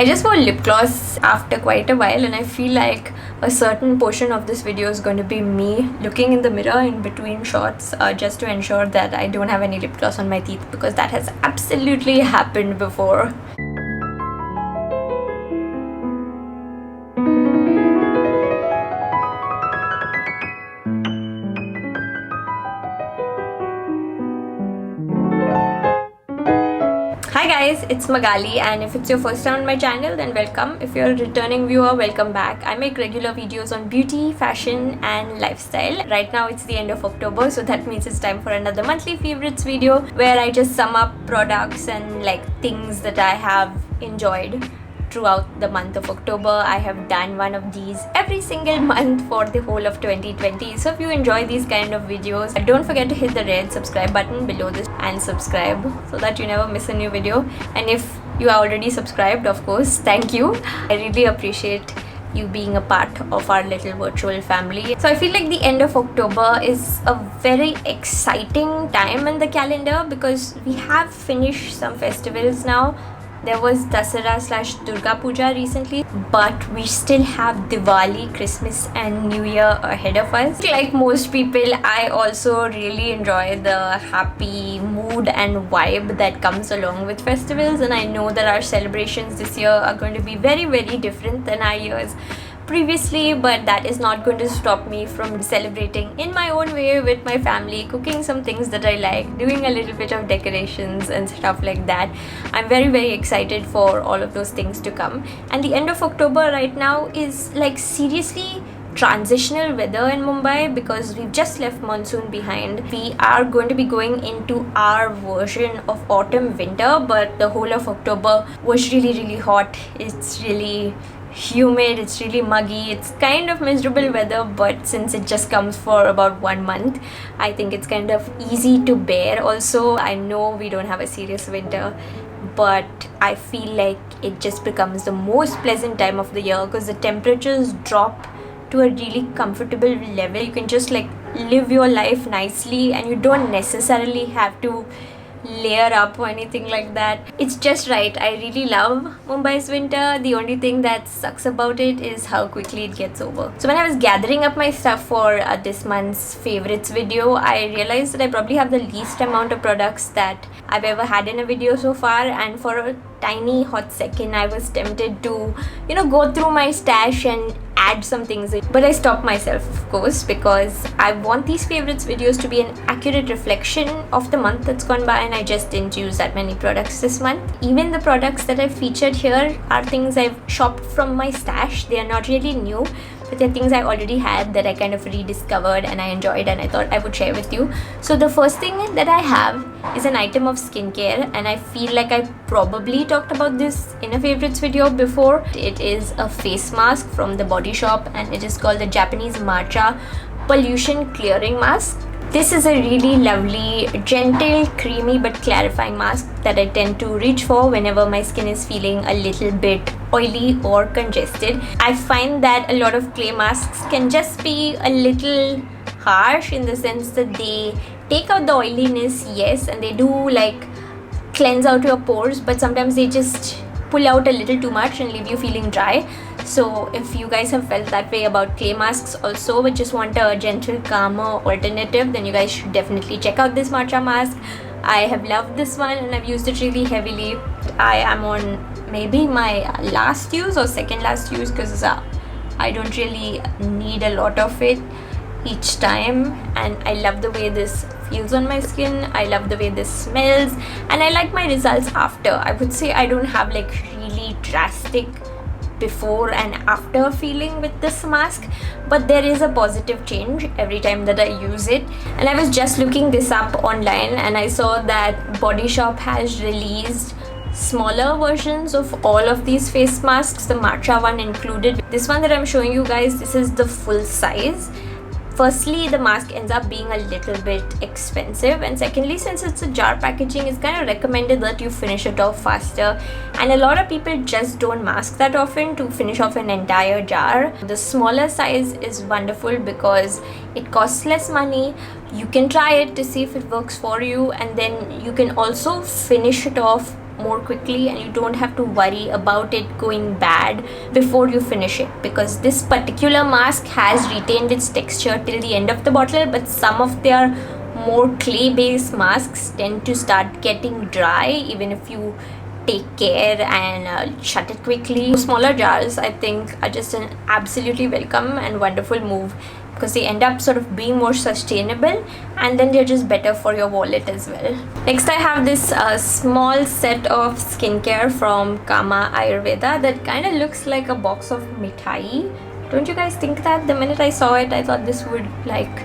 I just wore lip gloss after quite a while, and I feel like a certain portion of this video is going to be me looking in the mirror in between shots just to ensure that I don't have any lip gloss on my teeth, because that has absolutely happened before. Hi guys, it's Magali, and if it's your first time on my channel, then welcome. If you're a returning viewer, welcome back. I make regular videos on beauty, fashion and lifestyle. Right now it's the end of October, so that means it's time for another monthly favorites video where I just sum up products and like things that I have enjoyed throughout the month of October. I have done one of these every single month for the whole of 2020. So if you enjoy these kind of videos, don't forget to hit the red subscribe button below this and subscribe so that you never miss a new video. And if you are already subscribed, of course, thank you. I really appreciate you being a part of our little virtual family. So I feel like the end of October is a very exciting time in the calendar because we have finished some festivals now. There was Dasara/Durga Puja recently, but we still have Diwali, Christmas and New Year ahead of us. Like most people, I also really enjoy the happy mood and vibe that comes along with festivals, and I know that our celebrations this year are going to be very, very different than our years previously, but that is not going to stop me from celebrating in my own way with my family, cooking some things that I like, doing a little bit of decorations and stuff like that. I'm very, very excited for all of those things to come. And the end of October right now is like seriously transitional weather in Mumbai because we've just left monsoon behind. We are going to be going into our version of autumn winter, but the whole of October was really, really hot. It's really humid, it's really muggy, it's kind of miserable weather, but since it just comes for about 1 month, I think it's kind of easy to bear. Also, I know we don't have a serious winter, but I feel like it just becomes the most pleasant time of the year because the temperatures drop to a really comfortable level. You can just like live your life nicely and you don't necessarily have to layer up or anything like that. It's just right. I really love Mumbai's winter. The only thing that sucks about it is how quickly it gets over. So when I was gathering up my stuff for this month's favorites video, I realized that I probably have the least amount of products that I've ever had in a video so far, and for a tiny hot second I was tempted to, you know, go through my stash and add some things in. But I stopped myself, of course, because I want these favorites videos to be an accurate reflection of the month that's gone by, and I just didn't use that many products this month. Even the products that I've featured here are things I've shopped from my stash. They are not really new, but they're things I already had that I kind of rediscovered and I enjoyed and I thought I would share with you. So the first thing that I have is an item of skincare, and I feel like I probably talked about this in a favorites video before. It is a face mask from the Body Shop, and it is called the Japanese Matcha Pollution Clearing Mask. This is a really lovely, gentle, creamy but clarifying mask that I tend to reach for whenever my skin is feeling a little bit oily or congested. I find that a lot of clay masks can just be a little harsh in the sense that they take out the oiliness, yes, and they do like cleanse out your pores, but sometimes they just pull out a little too much and leave you feeling dry. So if you guys have felt that way about clay masks also, but just want a gentle, calmer alternative, then you guys should definitely check out this matcha mask. I have loved this one and I've used it really heavily. I am on maybe my last use or second last use because I don't really need a lot of it each time, and I love the way this feels on my skin. I love the way this smells, and I like my results after. I would say I don't have like really drastic before and after feeling with this mask, but there is a positive change every time that I use it. And I was just looking this up online and I saw that Body Shop has released smaller versions of all of these face masks, the matcha one included. This one that I'm showing you guys, this is the full size. Firstly, the mask ends up being a little bit expensive, and secondly, since it's a jar packaging, it's kind of recommended that you finish it off faster, and a lot of people just don't mask that often to finish off an entire jar. The smaller size is wonderful because it costs less money. You can try it to see if it works for you, and then you can also finish it off more quickly, and you don't have to worry about it going bad before you finish it, because this particular mask has retained its texture till the end of the bottle, but some of their more clay based masks tend to start getting dry even if you take care and shut it quickly. Smaller jars, I think, are just an absolutely welcome and wonderful move, because they end up sort of being more sustainable, and then they're just better for your wallet as well. Next, I have this small set of skincare from Kama Ayurveda that kind of looks like a box of mithai. Don't you guys think that? The minute I saw it, I thought this would like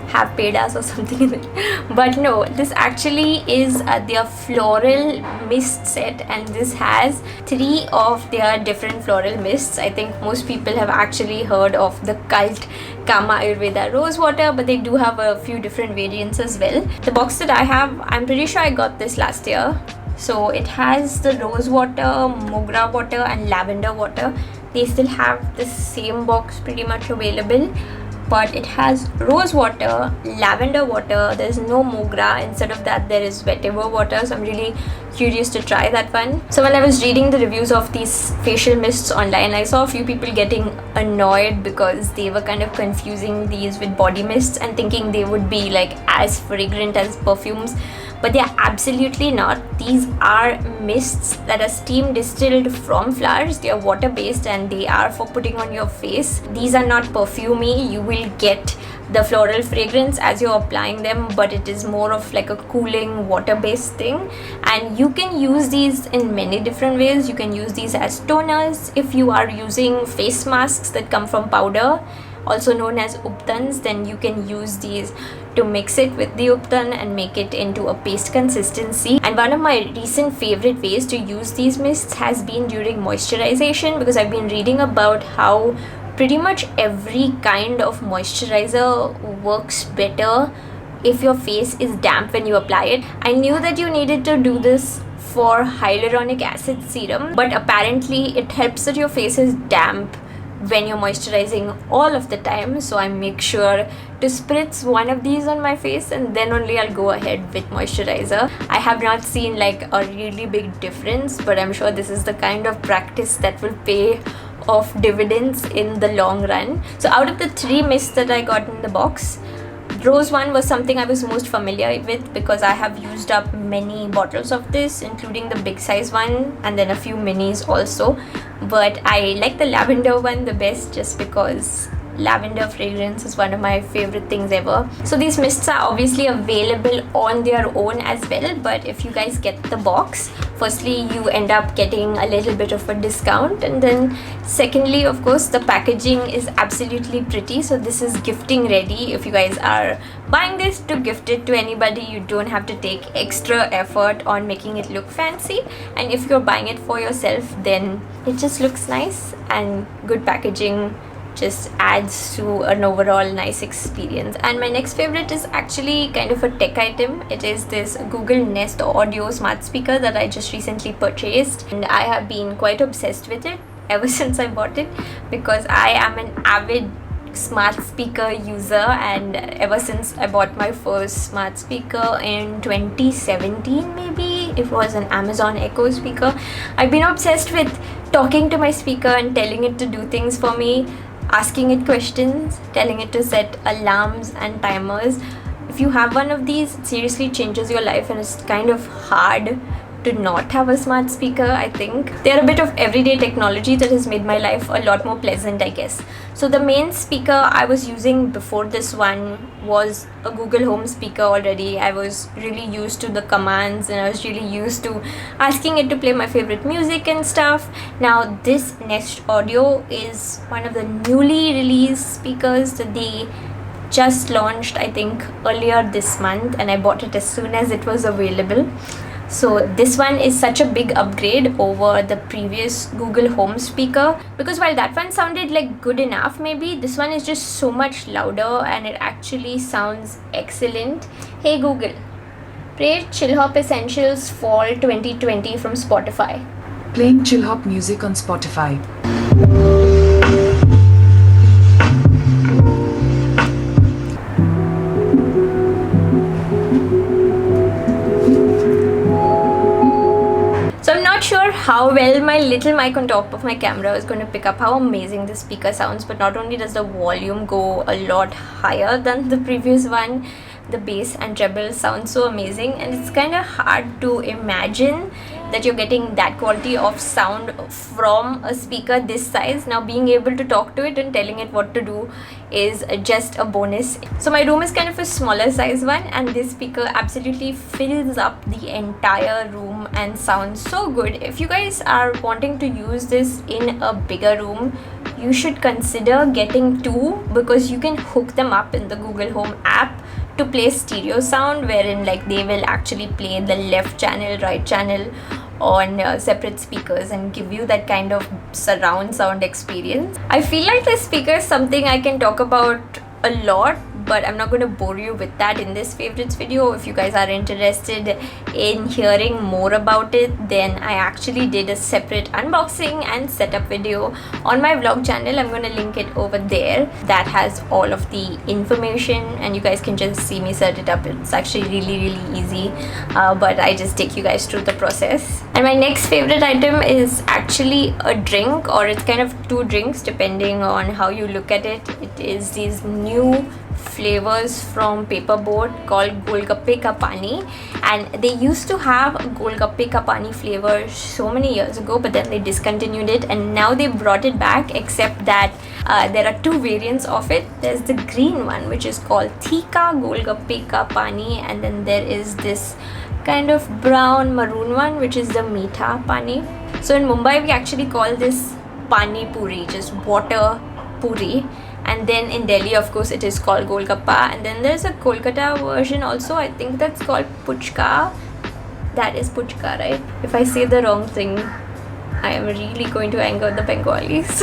have pedas or something in it, but no, this actually is their floral mist set, and this has 3 of their different floral mists. I think most people have actually heard of the cult Kama Ayurveda rose water, but they do have a few different variants as well. The box that I have, I'm pretty sure I got this last year. So it has the rose water, mogra water and lavender water. They still have the same box pretty much available, but it has rose water, lavender water, there's no mogra. Instead of that, there is vetiver water, so I'm really curious to try that one. So when I was reading the reviews of these facial mists online, I saw a few people getting annoyed because they were kind of confusing these with body mists and thinking they would be like as fragrant as perfumes, but they are absolutely not. These are mists that are steam distilled from flowers. They are water based and they are for putting on your face. These are not perfumey. You will get the floral fragrance as you're applying them, but it is more of like a cooling water based thing, and you can use these in many different ways. You can use these as toners. If you are using face masks that come from powder, also known as uptans, then you can use these to mix it with the uptan and make it into a paste consistency. And one of my recent favorite ways to use these mists has been during moisturization, because I've been reading about how pretty much every kind of moisturizer works better if your face is damp when you apply it. I knew that you needed to do this for hyaluronic acid serum, but apparently it helps that your face is damp when you're moisturizing all of the time. So I make sure to spritz one of these on my face and then only I'll go ahead with moisturizer. I have not seen like a really big difference, but I'm sure this is the kind of practice that will pay off dividends in the long run. So out of the 3 mists that I got in the box, rose one was something I was most familiar with because I have used up many bottles of this, including the big size one and then a few minis also. But I like the lavender one the best just because lavender fragrance is one of my favorite things ever. So these mists are obviously available on their own as well, but if you guys get the box, firstly you end up getting a little bit of a discount, and then secondly, of course, the packaging is absolutely pretty. So this is gifting ready. If you guys are buying this to gift it to anybody, you don't have to take extra effort on making it look fancy, and if you're buying it for yourself, then it just looks nice, and good packaging just adds to an overall nice experience. And my next favorite is actually kind of a tech item. It is this Google Nest Audio smart speaker that I just recently purchased, and I have been quite obsessed with it ever since I bought it, because I am an avid smart speaker user, and ever since I bought my first smart speaker in 2017, maybe it was an Amazon Echo speaker, I've been obsessed with talking to my speaker and telling it to do things for me, asking it questions, telling it to set alarms and timers. If you have one of these, it seriously changes your life, and it's kind of hard to not have a smart speaker. I think they're a bit of everyday technology that has made my life a lot more pleasant, I guess. So the main speaker I was using before this one was a Google Home speaker already. I was really used to the commands, and I was really used to asking it to play my favorite music and stuff. Now this Nest Audio is one of the newly released speakers that they just launched, I think earlier this month, and I bought it as soon as it was available. So this one is such a big upgrade over the previous Google Home speaker, because while that one sounded like good enough, maybe this one is just so much louder and it actually sounds excellent. Hey Google, play Chillhop Essentials Fall 2020 from Spotify. Playing Chillhop music on Spotify. well, my little mic on top of my camera is going to pick up how amazing this speaker sounds, but not only does the volume go a lot higher than the previous one, the bass and treble sound so amazing, and it's kind of hard to imagine that you're getting that quality of sound from a speaker this size. Now being able to talk to it and telling it what to do is just a bonus. So my room is kind of a smaller size one, and this speaker absolutely fills up the entire room and sounds so good. If you guys are wanting to use this in a bigger room, you should consider getting two, because you can hook them up in the Google Home app to play stereo sound, wherein like they will actually play the left channel, right channel on separate speakers and give you that kind of surround sound experience. I feel like this speaker is something I can talk about a lot, but I'm not going to bore you with that in this favorites video. If you guys are interested in hearing more about it, then I actually did a separate unboxing and setup video on my vlog channel. I'm going to link it over there. That has all of the information, and you guys can just see me set it up. It's actually really easy, but I just take you guys through the process. And my next favorite item is actually a drink, or it's kind of two drinks depending on how you look at it. It is these new flavors from Paperboat called golguppe ka paani, and they used to have a golguppe ka paani flavor so many years ago, but then they discontinued it, and now they brought it back, except that there are two variants of it. There's the green one, which is called Thika golguppe ka paani, and then there is this kind of brown maroon one, which is the meetha paani. So in Mumbai we actually call this pani puri, just water puri. And then in Delhi, of course, it is called golgappa. And then there's a Kolkata version also. I think that's called puchka. That is puchka, right? If I say the wrong thing, I am really going to anger the Bengalis.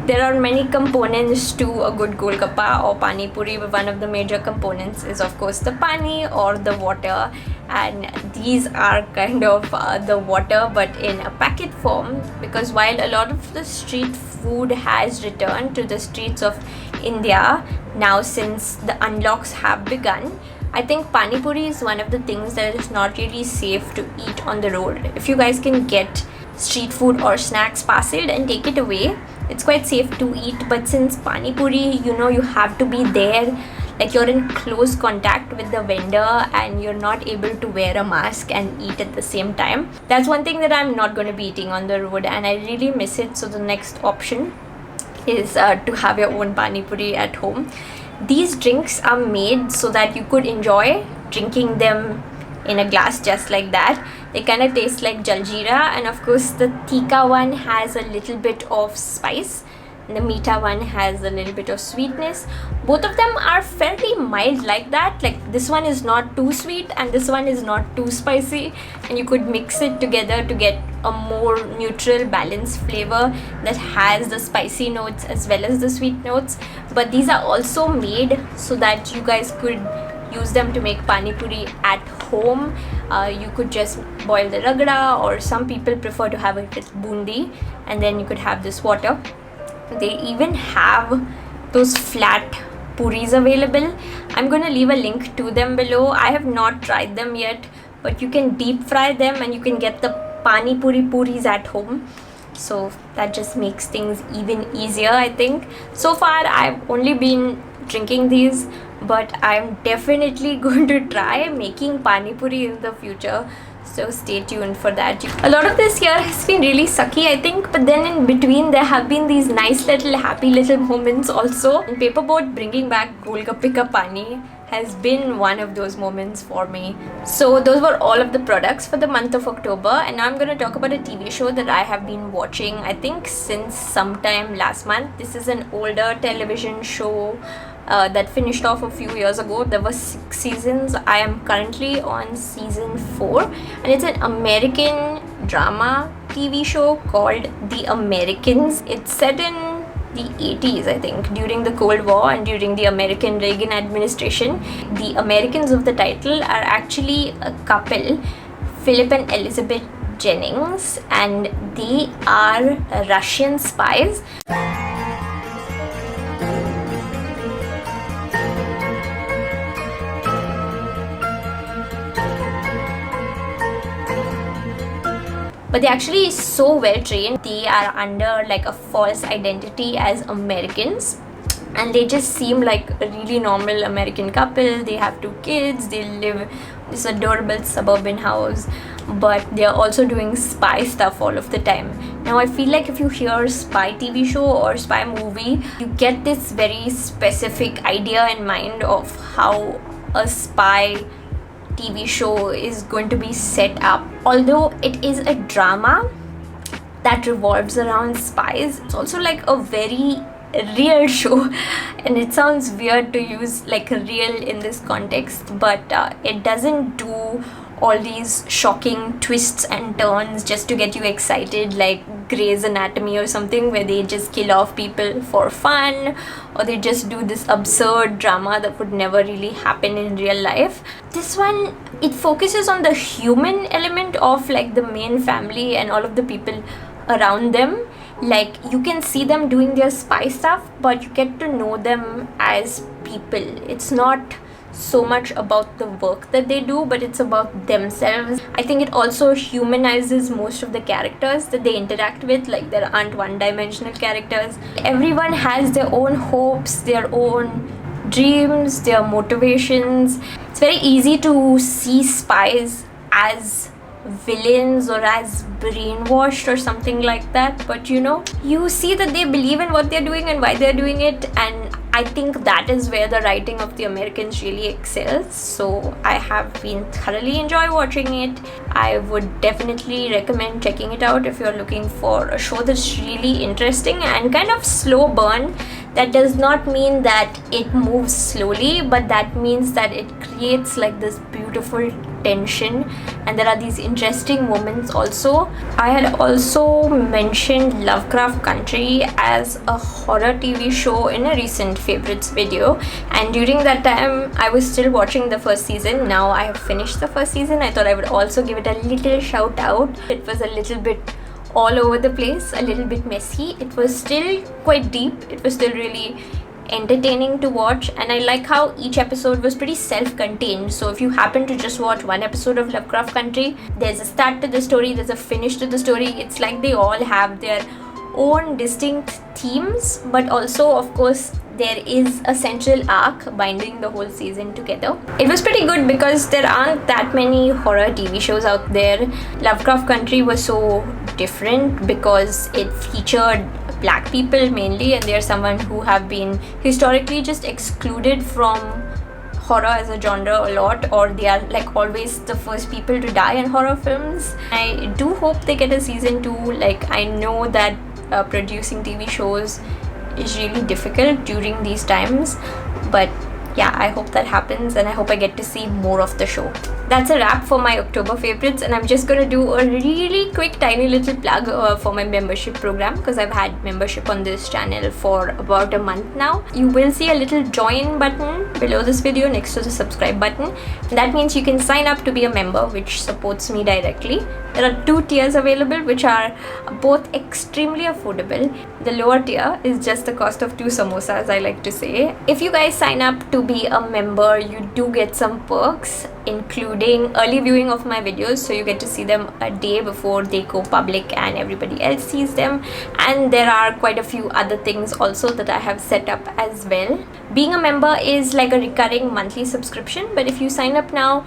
There are many components to a good golgappa or pani puri, but one of the major components is, of course, the pani or the water. And these are kind of the water, but in a packet form, because while a lot of the street food has returned to the streets of India now since the unlocks have begun, I think pani puri is one of the things that is not really safe to eat on the road. If you guys can get street food or snacks parceled and take it away, it's quite safe to eat. But since pani puri, you know, you have to be there, like you're in close contact with the vendor, and you're not able to wear a mask and eat at the same time. That's one thing that I'm not going to be eating on the road, and I really miss it. So the next option is to have your own pani puri at home. These drinks are made so that you could enjoy drinking them in a glass just like that. They kind of taste like jaljeera, and of course the Thika one has a little bit of spice, and the meetha one has a little bit of sweetness. Both of them are fairly mild like that. Like this one is not too sweet and this one is not too spicy, and you could mix it together to get a more neutral balanced flavor that has the spicy notes as well as the sweet notes. But these are also made so that you guys could use them to make pani puri at home. You could just boil the ragda, or some people prefer to have it with bundi, and then you could have this water. They even have those flat puris available. I'm going to leave a link to them below. I have not tried them yet, but you can deep fry them and you can get the pani puri puris at home. So that just makes things even easier, I think. So far I've only been drinking these, but I'm definitely going to try making pani puri in the future. So stay tuned for that. A lot of this year has been really sucky, I think, but then in between there have been these nice little happy little moments also. And Paperboat bringing back golguppe ka paani has been one of those moments for me. So those were all of the products for the month of October, and now I'm going to talk about a TV show that I have been watching, I think since sometime last month. This is an older television show that finished off a few years ago. There were 6 seasons. I am currently on season 4, and it's an American drama TV show called The Americans. It's set in the 80s, I think, during the Cold War and during the American Reagan administration. The Americans of the title are actually a couple, Philip and Elizabeth Jennings, and they are Russian spies. but they're actually so well trained. They are under like a false identity as Americans, and they just seem like a really normal American couple. They have 2 kids, they live in this adorable suburban house, but they're also doing spy stuff all of the time. Now I feel like if you hear spy TV show or spy movie, you get this very specific idea in mind of how a spy TV show is going to be set up. Although it is a drama that revolves around spies, it's also like a very real show, and it sounds weird to use like real in this context, but it doesn't do all these shocking twists and turns just to get you excited like Grey's Anatomy or something, where they just kill off people for fun, or they just do this absurd drama that would never really happen in real life. This one, it focuses on the human element of like the main family and all of the people around them. Like, you can see them doing their spy stuff, but you get to know them as people. It's not so much about the work that they do, but it's about themselves. I think it also humanizes most of the characters that they interact with. Like, there aren't one-dimensional characters. Everyone has their own hopes, their own dreams, their motivations. It's very easy to see spies as villains or as brainwashed or something like that, but you know, you see that they believe in what they're doing and why they're doing it, and I think that is where the writing of the Americans really excels. So I have been thoroughly enjoy watching it. I would definitely recommend checking it out if you're looking for a show that's really interesting and kind of slow burn. That does not mean that it moves slowly, but that means that it creates like this beautiful tension, and there are these interesting moments also. I had also mentioned Lovecraft Country as a horror TV show in a recent favorites video, and during that time I was still watching the first season. Now I have finished the first season. I thought I would also give it a little shout out. It was a little bit all over the place, a little bit messy. It was still quite deep. It was still really entertaining to watch, and I like how each episode was pretty self-contained. So if you happen to just watch one episode of Lovecraft Country, there's a start to the story, there's a finish to the story. It's like they all have their own distinct themes, but also of course there is a central arc binding the whole season together. It was pretty good because there aren't that many horror TV shows out there. Lovecraft Country was so different because it featured black people mainly, and they're someone who have been historically just excluded from horror as a genre a lot, or they are like always the first people to die in horror films. I do hope they get a season 2. Like, I know that producing TV shows is really difficult during these times, but yeah, I hope that happens, and I hope I get to see more of the show. That's a wrap for my October favorites, and I'm just gonna do a really quick tiny little plug for my membership program, because I've had membership on this channel for about a month now. You will see a little join button below this video next to the subscribe button. That means you can sign up to be a member, which supports me directly. There are 2 tiers available, which are both extremely affordable. The lower tier is just the cost of 2 samosas, I like to say. If you guys sign up to be a member, you do get some perks, including early viewing of my videos, so you get to see them a day before they go public and everybody else sees them. And there are quite a few other things also that I have set up as well. Being a member is like a recurring monthly subscription, but if you sign up now,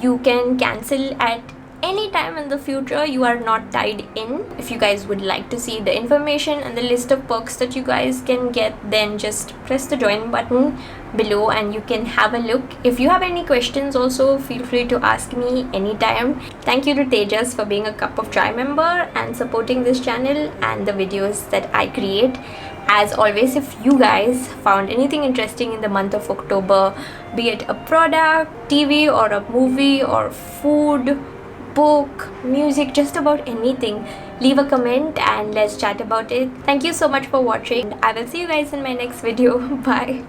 you can cancel at any time in the future. You are not tied in. If you guys would like to see the information and the list of perks that you guys can get, then just press the join button below and you can have a look. If you have any questions also, feel free to ask me anytime. Thank you to Tejas for being a Cup of Chai member and supporting this channel and the videos that I create. As always, if you guys found anything interesting in the month of October, be it a product, TV or a movie or food, book, music, just about anything, leave a comment and let's chat about it. Thank you so much for watching. I will see you guys in my next video. Bye.